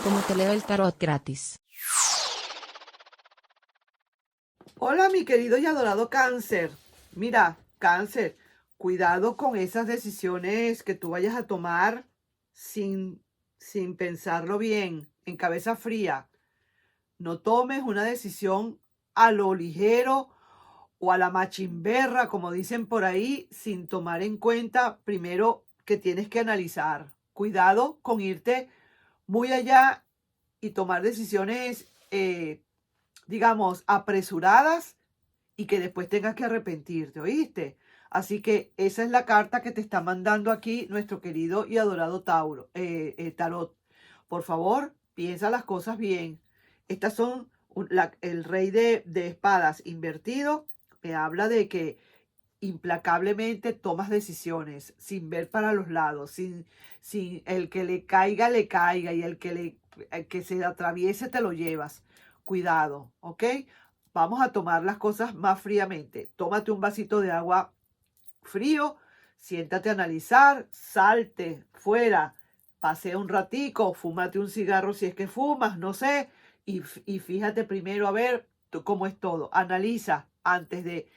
Como te leo el tarot gratis. Hola, mi querido y adorado Cáncer. Mira, Cáncer, cuidado con esas decisiones que tú vayas a tomar sin pensarlo bien, en cabeza fría. No tomes una decisión a lo ligero o a la machimberra, como dicen por ahí, sin tomar en cuenta primero que tienes que analizar. Cuidado con irte muy allá y tomar decisiones, digamos, apresuradas y que después tengas que arrepentirte, ¿oíste? Así que esa es la carta que te está mandando aquí nuestro querido y adorado Tarot. Por favor, piensa las cosas bien. Estas son el rey de espadas invertido. Me habla de que implacablemente tomas decisiones sin ver para los lados, sin el que le caiga y el que se atraviese te lo llevas. Cuidado, ¿ok? Vamos a tomar las cosas más fríamente. Tómate un vasito de agua frío, siéntate a analizar, salte fuera, pasea un ratico, fúmate un cigarro si es que fumas, no sé, y fíjate primero a ver cómo es todo. Analiza antes de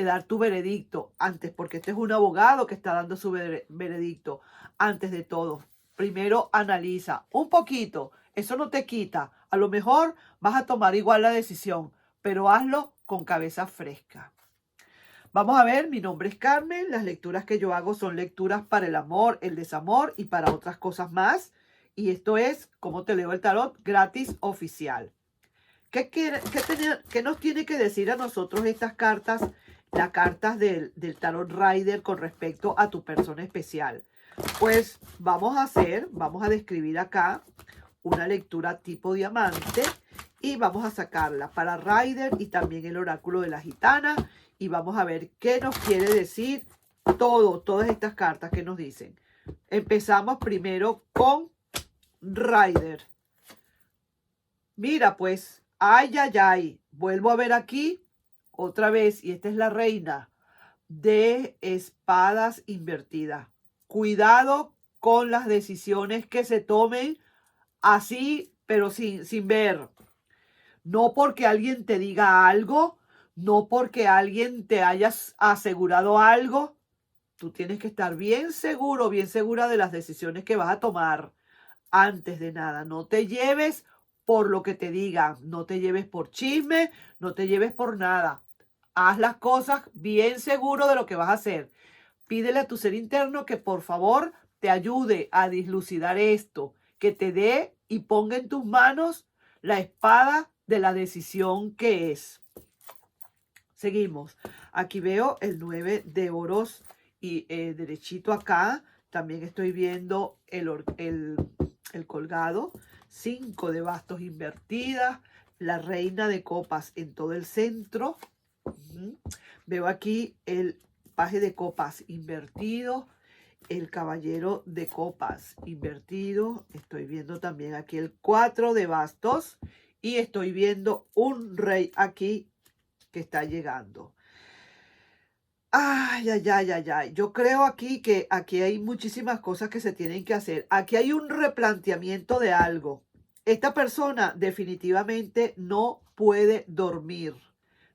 dar tu veredicto, antes, porque este es un abogado que está dando su veredicto, antes de todo. Primero analiza un poquito, eso no te quita. A lo mejor vas a tomar igual la decisión, pero hazlo con cabeza fresca. Vamos a ver, mi nombre es Carmen, las lecturas que yo hago son lecturas para el amor, el desamor y para otras cosas más. Y esto es, como te leo el tarot, gratis oficial. ¿Qué nos tiene que decir a nosotros estas cartas, las cartas del Tarot Rider con respecto a tu persona especial? Pues vamos a describir acá una lectura tipo diamante y vamos a sacarla para Rider y también el oráculo de la gitana y vamos a ver qué nos quiere decir todas estas cartas que nos dicen. Empezamos primero con Rider. Mira pues, ay, ay, ay, vuelvo a ver aquí otra vez y esta es la reina de espadas invertida. Cuidado con las decisiones que se tomen así, pero sin ver. No porque alguien te diga algo, no porque alguien te hayas asegurado algo. Tú tienes que estar bien seguro, bien segura de las decisiones que vas a tomar antes de nada. No te lleves por lo que te digan, no te lleves por chisme, no te lleves por nada. Haz las cosas bien seguro de lo que vas a hacer. Pídele a tu ser interno que por favor te ayude a dislucidar esto, que te dé y ponga en tus manos la espada de la decisión que es. Seguimos. Aquí veo el 9 de oros y derechito acá. También estoy viendo el colgado. 5 de bastos invertidas. La reina de copas en todo el centro. Veo aquí el paje de copas invertido, el caballero de copas invertido. Estoy viendo también aquí el 4 de bastos y estoy viendo un rey aquí que está llegando. Ay, ay, ay, ay, ay. Yo creo aquí que aquí hay muchísimas cosas que se tienen que hacer. Aquí hay un replanteamiento de algo. Esta persona definitivamente no puede dormir.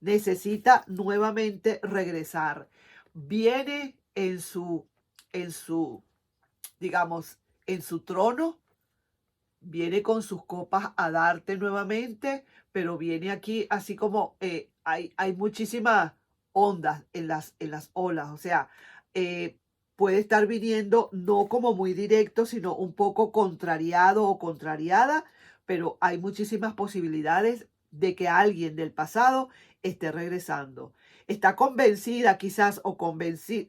Necesita nuevamente regresar. Viene en su, digamos, en su trono. Viene con sus copas a darte nuevamente, pero viene aquí así como hay muchísimas ondas en las olas, o sea, puede estar viniendo no como muy directo, sino un poco contrariado o contrariada, pero hay muchísimas posibilidades de que alguien del pasado esté regresando. Está convencida quizás o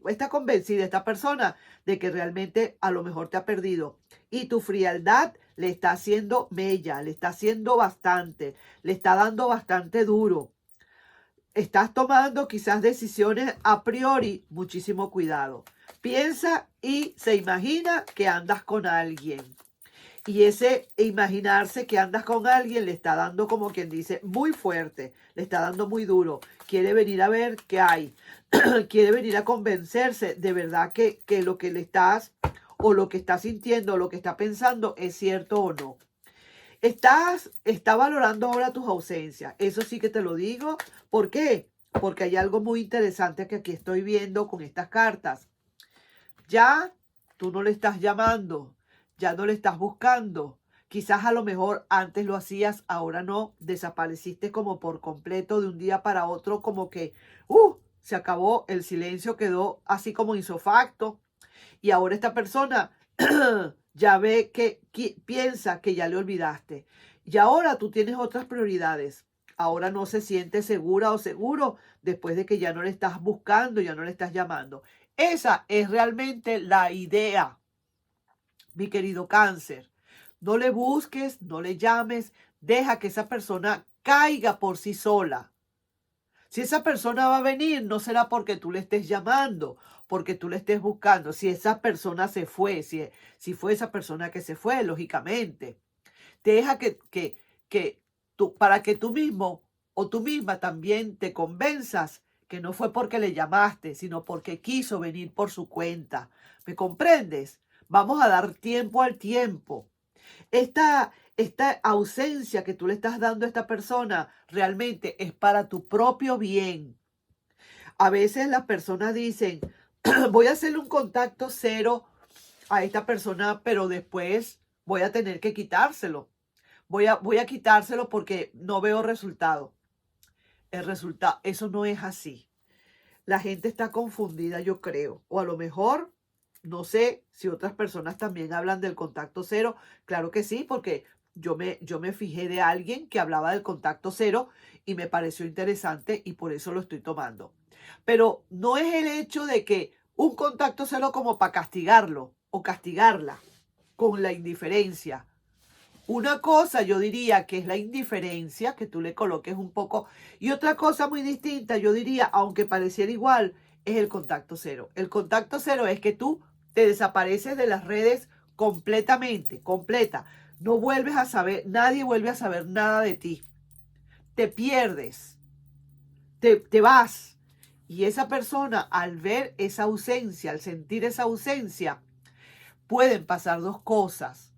está convencida esta persona de que realmente a lo mejor te ha perdido y tu frialdad le está haciendo mella, le está haciendo bastante, le está dando bastante duro. Estás tomando quizás decisiones a priori, muchísimo cuidado. Piensa y se imagina que andas con alguien. Y ese imaginarse que andas con alguien le está dando, como quien dice, muy fuerte, le está dando muy duro. Quiere venir a ver qué hay. Quiere venir a convencerse de verdad que lo que le estás o lo que está sintiendo o lo que está pensando es cierto o no. Está valorando ahora tus ausencias. Eso sí que te lo digo. ¿Por qué? Porque hay algo muy interesante que aquí estoy viendo con estas cartas. Ya tú no le estás llamando, ya no le estás buscando. Quizás a lo mejor antes lo hacías, ahora no. Desapareciste como por completo de un día para otro, como que se acabó, el silencio quedó así como isofacto. Y ahora esta persona ya ve que piensa que ya le olvidaste. Y ahora tú tienes otras prioridades. Ahora no se siente segura o seguro después de que ya no le estás buscando, ya no le estás llamando. Esa es realmente la idea, mi querido Cáncer. No le busques, no le llames, deja que esa persona caiga por sí sola. Si esa persona va a venir, no será porque tú le estés llamando, porque tú le estés buscando. Si esa persona se fue, si fue esa persona que se fue, lógicamente. Deja que tú, para que tú mismo o tú misma también te convenzas que no fue porque le llamaste, sino porque quiso venir por su cuenta. ¿Me comprendes? Vamos a dar tiempo al tiempo. Esta ausencia que tú le estás dando a esta persona realmente es para tu propio bien. A veces las personas dicen, voy a hacerle un contacto cero a esta persona, pero después voy a tener que quitárselo. Voy a quitárselo porque no veo resultado. El resultado, eso no es así. La gente está confundida, yo creo. O a lo mejor, no sé si otras personas también hablan del contacto cero. Claro que sí, porque yo me fijé de alguien que hablaba del contacto cero y me pareció interesante y por eso lo estoy tomando. Pero no es el hecho de que un contacto cero como para castigarlo o castigarla con la indiferencia. Una cosa yo diría que es la indiferencia, que tú le coloques un poco, y otra cosa muy distinta, yo diría, aunque pareciera igual, es el contacto cero. El contacto cero es que tú te desapareces de las redes completamente, completa. No vuelves a saber, nadie vuelve a saber nada de ti. Te pierdes, te vas. Y esa persona, al ver esa ausencia, al sentir esa ausencia, pueden pasar dos cosas.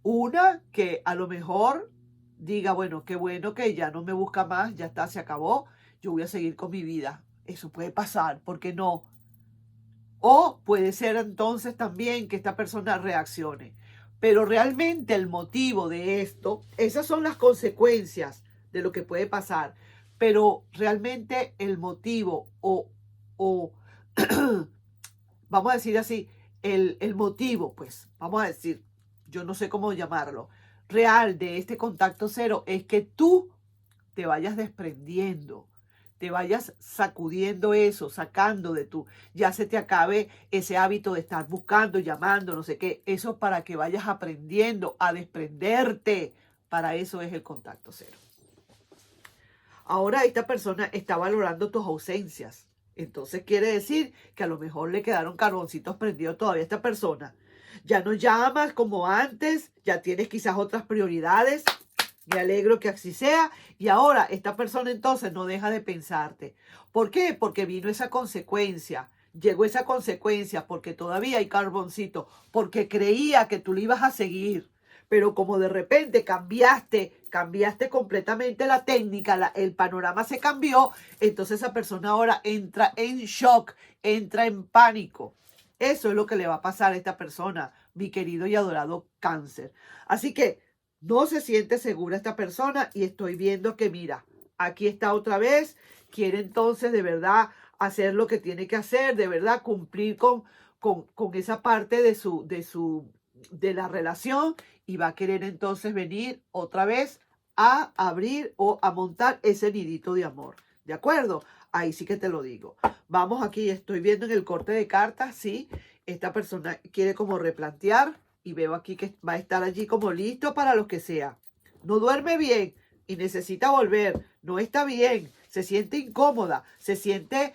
Una, que a lo mejor diga, bueno, qué bueno que ya no me busca más, ya está, se acabó, yo voy a seguir con mi vida. Eso puede pasar, ¿por qué no? O puede ser entonces también que esta persona reaccione. Pero realmente el motivo de esto, esas son las consecuencias de lo que puede pasar. Pero realmente el motivo o vamos a decir así, el motivo, pues, vamos a decir, yo no sé cómo llamarlo, real de este contacto cero es que tú te vayas desprendiendo, te vayas sacudiendo eso, sacando de tu, ya se te acabe ese hábito de estar buscando, llamando, no sé qué, eso para que vayas aprendiendo a desprenderte, para eso es el contacto cero. Ahora esta persona está valorando tus ausencias. Entonces quiere decir que a lo mejor le quedaron carboncitos prendidos todavía a esta persona. Ya no llamas como antes, ya tienes quizás otras prioridades. Me alegro que así sea. Y ahora esta persona entonces no deja de pensarte. ¿Por qué? Porque vino esa consecuencia. Llegó esa consecuencia porque todavía hay carboncito. Porque creía que tú le ibas a seguir. Pero como de repente cambiaste completamente la técnica, el panorama se cambió, entonces esa persona ahora entra en shock, entra en pánico. Eso es lo que le va a pasar a esta persona, mi querido y adorado Cáncer. Así que no se siente segura esta persona y estoy viendo que, mira, aquí está otra vez, quiere entonces de verdad hacer lo que tiene que hacer, de verdad cumplir con esa parte de la relación y va a querer entonces venir otra vez a abrir o a montar ese nidito de amor. ¿De acuerdo? Ahí sí que te lo digo. Vamos aquí, estoy viendo en el corte de cartas, sí, esta persona quiere como replantear y veo aquí que va a estar allí como listo para lo que sea. No duerme bien y necesita volver, no está bien, se siente incómoda, se siente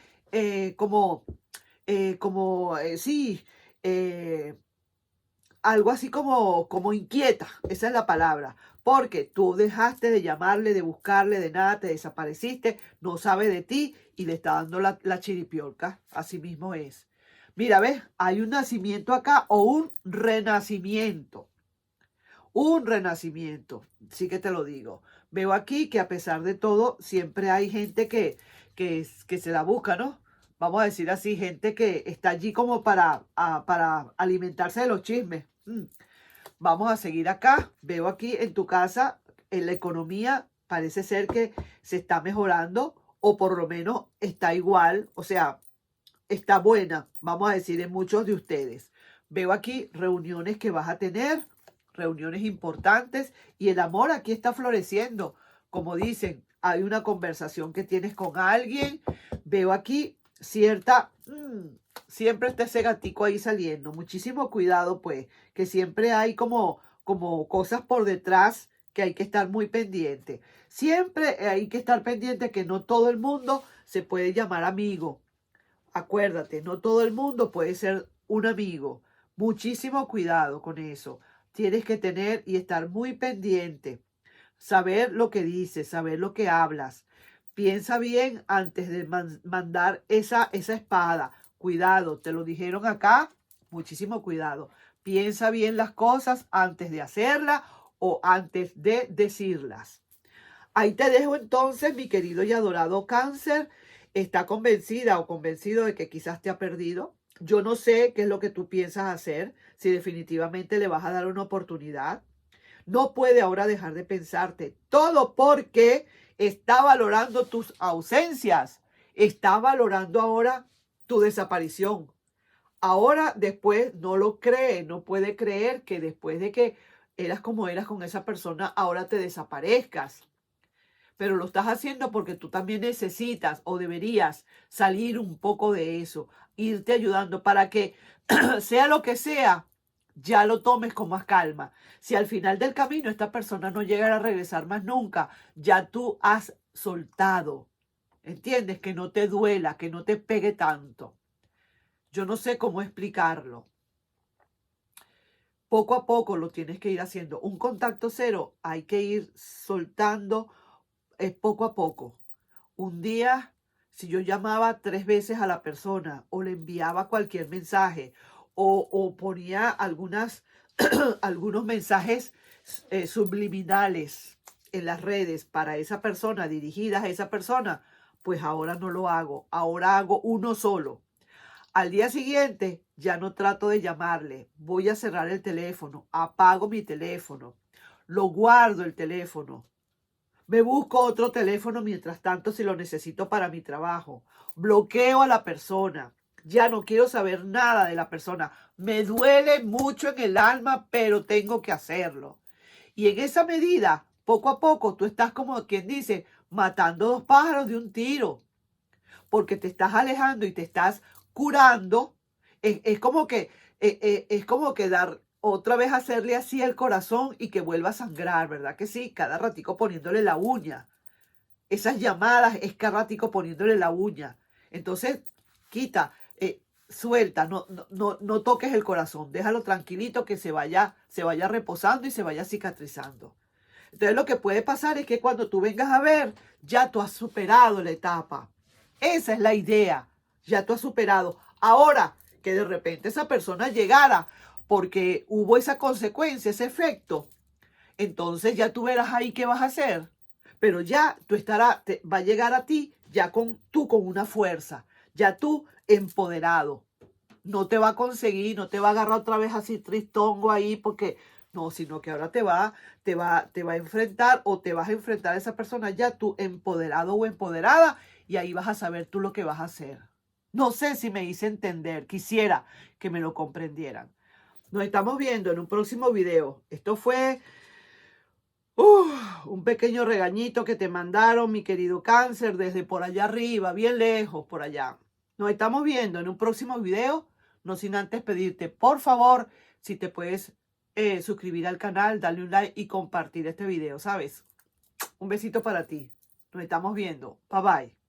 sí, algo así como inquieta, esa es la palabra, porque tú dejaste de llamarle, de buscarle, de nada, te desapareciste, no sabe de ti y le está dando la chiripiorca, así mismo es. Mira, ¿ves? Hay un nacimiento acá o un renacimiento. un renacimiento. Sí que te lo digo. Veo aquí que a pesar de todo, siempre hay gente que se la busca, ¿no? Vamos a decir así, gente que está allí como para alimentarse de los chismes. Vamos a seguir acá. Veo aquí en tu casa, en la economía, parece ser que se está mejorando o por lo menos está igual, o sea, está buena, vamos a decir, en muchos de ustedes. Veo aquí reuniones que vas a tener, reuniones importantes y el amor aquí está floreciendo. Como dicen, hay una conversación que tienes con alguien. Veo aquí siempre está ese gatico ahí saliendo. Muchísimo cuidado, pues, que siempre hay como cosas por detrás que hay que estar muy pendiente. Siempre hay que estar pendiente que no todo el mundo se puede llamar amigo. Acuérdate, no todo el mundo puede ser un amigo. Muchísimo cuidado con eso. Tienes que tener y estar muy pendiente. Saber lo que dices, saber lo que hablas. Piensa bien antes de mandar esa espada. Cuidado, te lo dijeron acá. Muchísimo cuidado. Piensa bien las cosas antes de hacerlas o antes de decirlas. Ahí te dejo entonces, mi querido y adorado Cáncer. Está convencida o convencido de que quizás te ha perdido. Yo no sé qué es lo que tú piensas hacer, si definitivamente le vas a dar una oportunidad. No puede ahora dejar de pensarte. Todo porque está valorando tus ausencias. Está valorando ahora tu desaparición. Ahora después no lo cree, no puede creer que después de que eras como eras con esa persona, ahora te desaparezcas. Pero lo estás haciendo porque tú también necesitas o deberías salir un poco de eso, irte ayudando para que sea lo que sea, ya lo tomes con más calma. Si al final del camino esta persona no llegara a regresar más nunca, ya tú has soltado. ¿Entiendes? Que no te duela, que no te pegue tanto. Yo no sé cómo explicarlo. Poco a poco lo tienes que ir haciendo. Un contacto cero hay que ir soltando poco a poco. Un día, si yo llamaba 3 veces a la persona o le enviaba cualquier mensaje o ponía algunos mensajes subliminales en las redes para esa persona, dirigidas a esa persona, pues ahora no lo hago. Ahora hago uno solo. Al día siguiente ya no trato de llamarle. Voy a cerrar el teléfono, apago mi teléfono, lo guardo el teléfono. Me busco otro teléfono mientras tanto si lo necesito para mi trabajo. Bloqueo a la persona. Ya no quiero saber nada de la persona. Me duele mucho en el alma, pero tengo que hacerlo. Y en esa medida, poco a poco, tú estás como quien dice, matando 2 pájaros de un tiro. Porque te estás alejando y te estás curando. Es como que dar otra vez hacerle así el corazón y que vuelva a sangrar, ¿verdad que sí? Cada ratico poniéndole la uña. Esas llamadas es cada ratico poniéndole la uña. Entonces, quita, suelta, no toques el corazón, déjalo tranquilito que se vaya reposando y se vaya cicatrizando. Entonces lo que puede pasar es que cuando tú vengas a ver, ya tú has superado la etapa. Esa es la idea. Ya tú has superado. Ahora que de repente esa persona llegara porque hubo esa consecuencia, ese efecto, entonces ya tú verás ahí qué vas a hacer. Pero ya va a llegar a ti ya tú con una fuerza, ya tú empoderado. No te va a conseguir, no te va a agarrar otra vez así tristongo ahí porque no, sino que ahora te va a enfrentar o te vas a enfrentar a esa persona ya tú empoderado o empoderada y ahí vas a saber tú lo que vas a hacer. No sé si me hice entender, quisiera que me lo comprendieran. Nos estamos viendo en un próximo video. Esto fue un pequeño regañito que te mandaron, mi querido Cáncer, desde por allá arriba, bien lejos, por allá. Nos estamos viendo en un próximo video, no sin antes pedirte, por favor, si te puedes suscribir al canal, darle un like y compartir este video, ¿sabes? Un besito para ti. Nos estamos viendo. Bye bye.